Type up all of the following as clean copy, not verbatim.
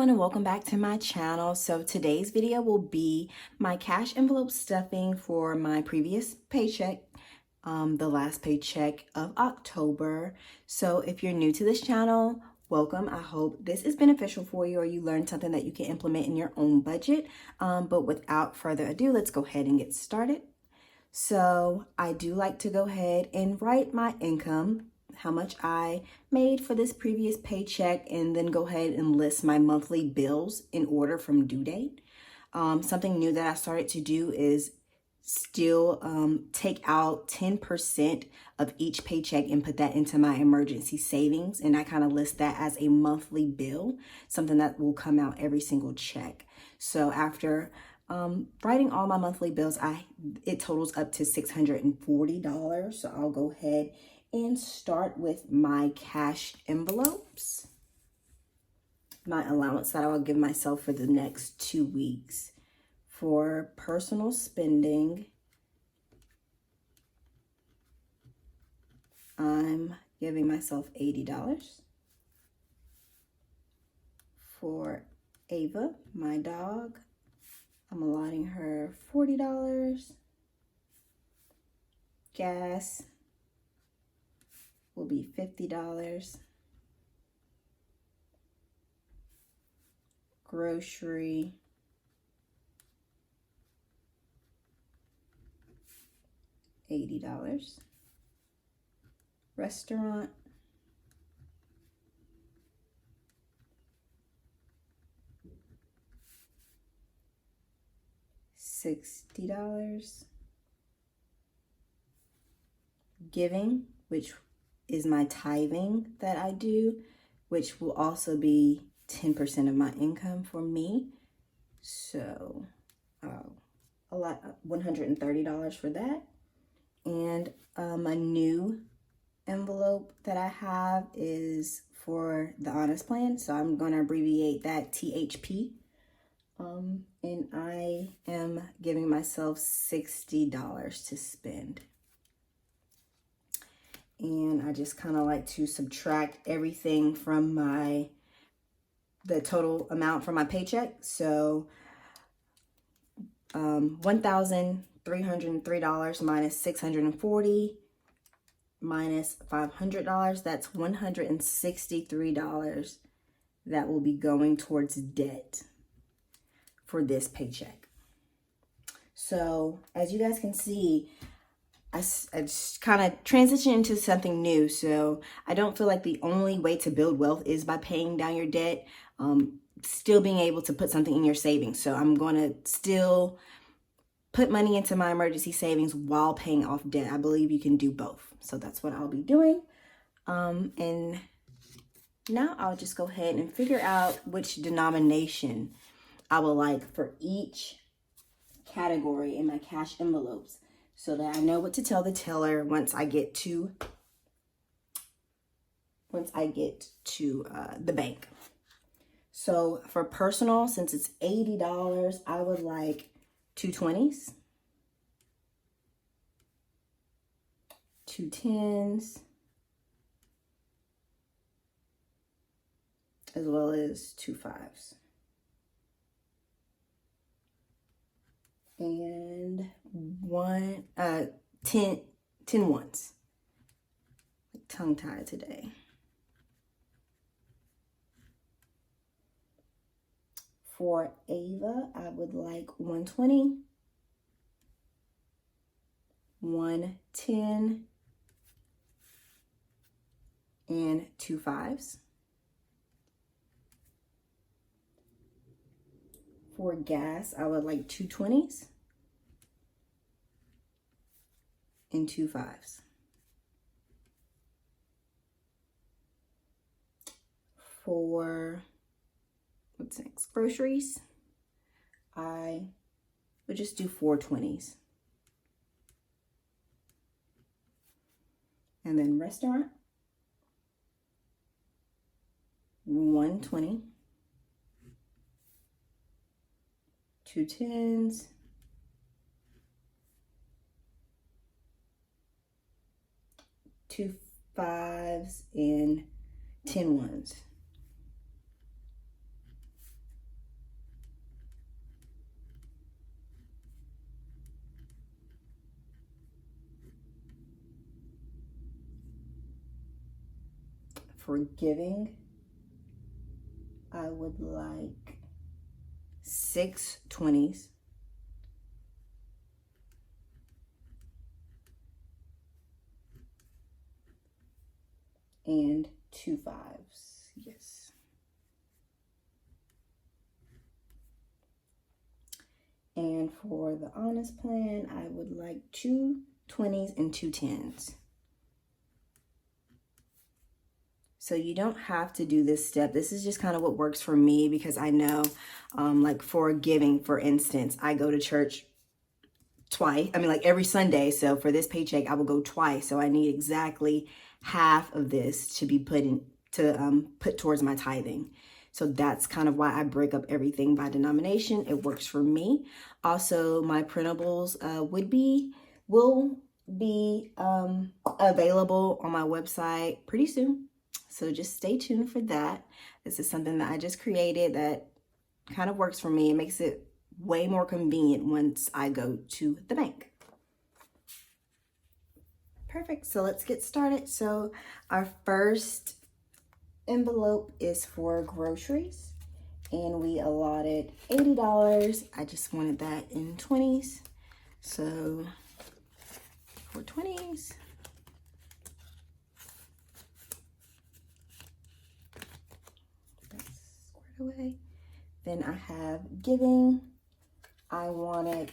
everyone, and welcome back to my channel. So today's video will be my cash envelope stuffing for my previous paycheck, the last paycheck of October. So if you're new to this channel, welcome. I hope this is beneficial for you or you learned something that you can implement in your own budget. But without further ado, let's go ahead and get started. So I do like to go ahead and write my income, how much I made for this previous paycheck, and then go ahead and list my monthly bills in order from due date. Something new that I started to do is still take out 10% of each paycheck and put that into my emergency savings. And I kind of list that as a monthly bill, something that will come out every single check. So after writing all my monthly bills, it totals up to $640. So I'll go ahead and start with my cash envelopes, my allowance that I will give myself for the next 2 weeks. For personal spending, I'm giving myself $80. For Ava, my dog, I'm allotting her $40. Gas will be $50. Grocery, $80. Restaurant, $60. Giving, which is my tithing that I do, which will also be 10% of my income for me. So $130 for that. And a new envelope that I have is for the Honest Plan. So I'm going to abbreviate that THP. And I am giving myself $60 to spend. And I just kind of like to subtract everything from the total amount from my paycheck. So $1,303 minus $640 minus $500, that's $163 that will be going towards debt for this paycheck. So as you guys can see, I just kind of transitioned into something new. So I don't feel like the only way to build wealth is by paying down your debt. Still being able to put something in your savings. So I'm going to still put money into my emergency savings while paying off debt. I believe you can do both. So that's what I'll be doing. And now I'll just go ahead and figure out which denomination I would like for each category in my cash envelopes, so that I know what to tell the teller once I get to the bank. So for personal, since it's $80, I would like 2 20s, 2 10s, as well as 2 5s. And 10 ones. Tongue tied today. For Ava, I would like 120, 110, and 2 5s. For gas, I would like 2 20s and 2 5s. For what's next? Groceries, I would just do 4 20s. And then restaurant, 120, 2 10s, 2 5s, and 10 ones. for giving, I would like 6 20s and 2 5s. Yes. And for the honest plan, I would like 2 20s and 2 10s. So you don't have to do this step. This is just kind of what works for me, because I know, like for giving, for instance, I go to church twice. I mean, like every Sunday. So for this paycheck, I will go twice. So I need exactly half of this to be put towards my tithing. So that's kind of why I break up everything by denomination. It works for me. Also, my printables will be available on my website pretty soon. So just stay tuned for that. This is something that I just created that kind of works for me. It makes it way more convenient once I go to the bank. Perfect. So let's get started. So our first envelope is for groceries, and we allotted $80. I just wanted that in 20s. So for 20s, away. Then I have giving. I wanted,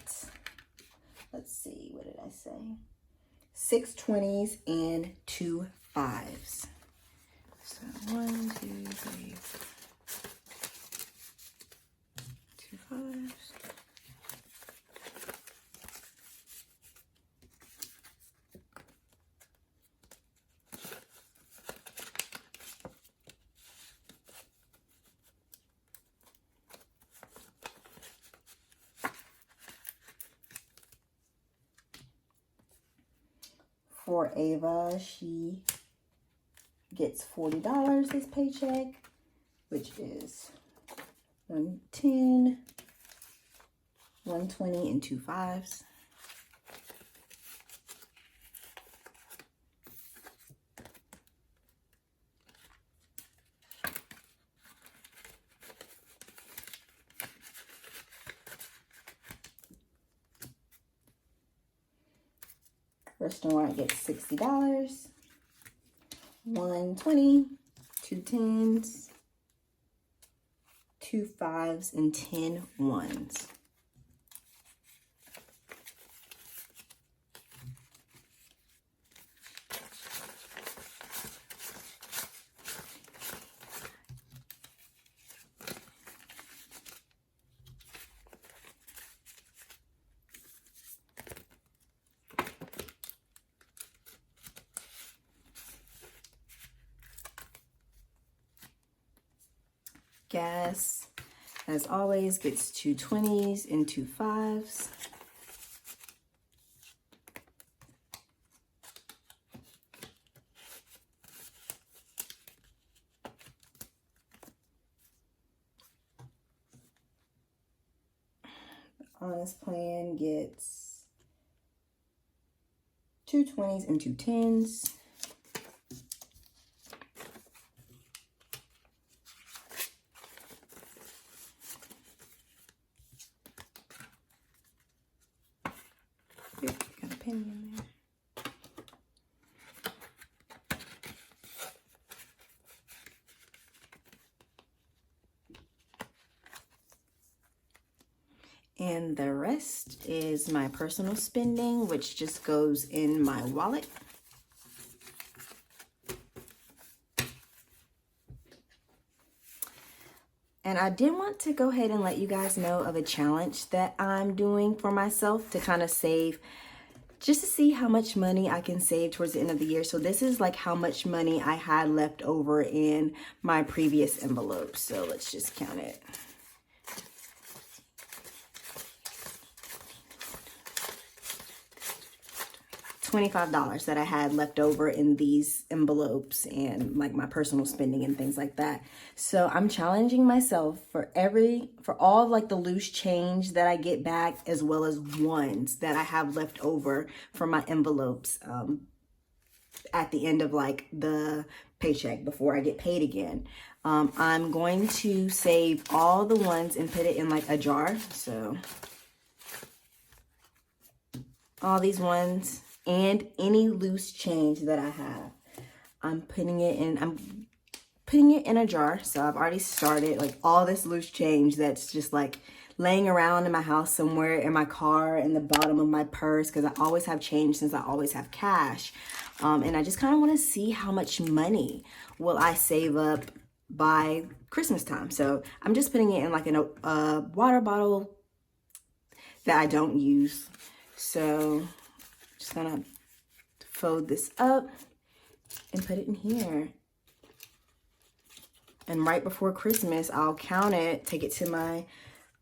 let's see, what did I say? 6 20s and 2 5s. So 1, 2, 3, 2 5s. For Ava, she gets $40 this paycheck, which is 110, 120, and 2 5s. Restaurant gets $60, 120, 2 10s, 2 5s, and 10 1s. Gas, as always, gets 2 20s and 2 5s. Honest plan gets 2 20s and 2 10s. Got a penny in there. And the rest is my personal spending, which just goes in my wallet. And I did want to go ahead and let you guys know of a challenge that I'm doing for myself to kind of save, just to see how much money I can save towards the end of the year. So this is like how much money I had left over in my previous envelope. So let's just count it. $25 that I had left over in these envelopes and like my personal spending and things like that. So I'm challenging myself for all like the loose change that I get back, as well as ones that I have left over from my envelopes at the end of like the paycheck before I get paid again. I'm going to save all the ones and put it in like a jar. So all these ones and any loose change that I have, I'm putting it in a jar. So I've already started like all this loose change that's just like laying around in my house somewhere, in my car, in the bottom of my purse, because I always have change since I always have cash. And I just kind of want to see how much money will I save up by Christmas time. So I'm just putting it in like a water bottle that I don't use. So just gonna fold this up and put it in here. And right before Christmas, I'll count it, take it to my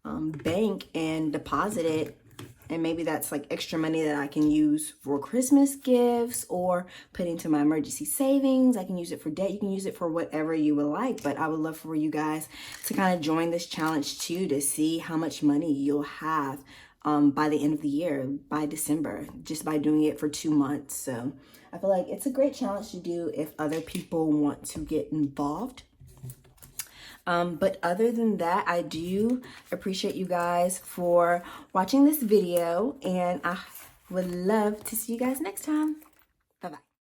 bank and deposit it. And maybe that's like extra money that I can use for Christmas gifts or put into my emergency savings. I can use it for debt. You can use it for whatever you would like. But I would love for you guys to kind of join this challenge too, to see how much money you'll have by the end of the year, by December, just by doing it for 2 months. So I feel like it's a great challenge to do if other people want to get involved. But other than that, I do appreciate you guys for watching this video, and I would love to see you guys next time.